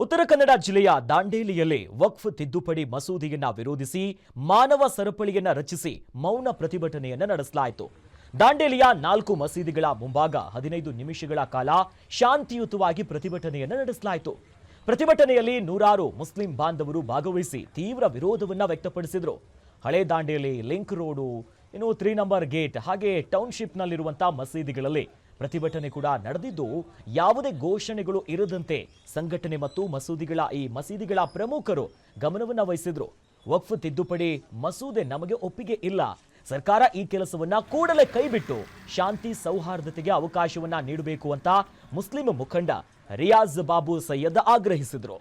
ಉತ್ತರ ಕನ್ನಡ ಜಿಲ್ಲೆಯ ದಾಂಡೇಲಿಯಲ್ಲಿ ವಕ್ಫ್ ತಿದ್ದುಪಡಿ ಮಸೂದೆಯನ್ನ ವಿರೋಧಿಸಿ ಮಾನವ ಸರಪಳಿಯನ್ನ ರಚಿಸಿ ಮೌನ ಪ್ರತಿಭಟನೆಯನ್ನ ನಡೆಸಲಾಯಿತು. ದಾಂಡೇಲಿಯ 4 ಮಸೀದಿಗಳ ಮುಂಭಾಗ 15 ನಿಮಿಷಗಳ ಕಾಲ ಶಾಂತಿಯುತವಾಗಿ ಪ್ರತಿಭಟನೆಯನ್ನ ನಡೆಸಲಾಯಿತು. ಪ್ರತಿಭಟನೆಯಲ್ಲಿ ನೂರಾರು ಮುಸ್ಲಿಂ ಬಾಂಧವರು ಭಾಗವಹಿಸಿ ತೀವ್ರ ವಿರೋಧವನ್ನ ವ್ಯಕ್ತಪಡಿಸಿದರು. ಹಳೆ Dandeli, link road, 3 number gate ಹಾಗೆ ಟೌನ್ಶಿಪ್ನಲ್ಲಿರುವಂತಹ ಮಸೀದಿಗಳಲ್ಲಿ ಪ್ರತಿಭಟನೆ ಕೂಡ ನಡೆದಿದ್ದು, ಯಾವುದೇ ಘೋಷಣೆಗಳು ಇರದಂತೆ ಸಂಘಟನೆ ಮತ್ತು ಮಸೀದಿಗಳ ಪ್ರಮುಖರು ಗಮನವನ್ನ ವಹಿಸಿದ್ರು. ವಕ್ಫ್ ತಿದ್ದುಪಡಿ ಮಸೂದೆ ನಮಗೆ ಒಪ್ಪಿಗೆ ಇಲ್ಲ, ಸರ್ಕಾರ ಈ ಕೆಲಸವನ್ನ ಕೂಡಲೇ ಕೈಬಿಟ್ಟು ಶಾಂತಿ ಸೌಹಾರ್ದತೆಗೆ ಅವಕಾಶವನ್ನ ನೀಡಬೇಕು ಅಂತ ಮುಸ್ಲಿಂ ಮುಖಂಡ ರಿಯಾಜ್ ಬಾಬು ಸೈಯದ್ ಆಗ್ರಹಿಸಿದ್ರು.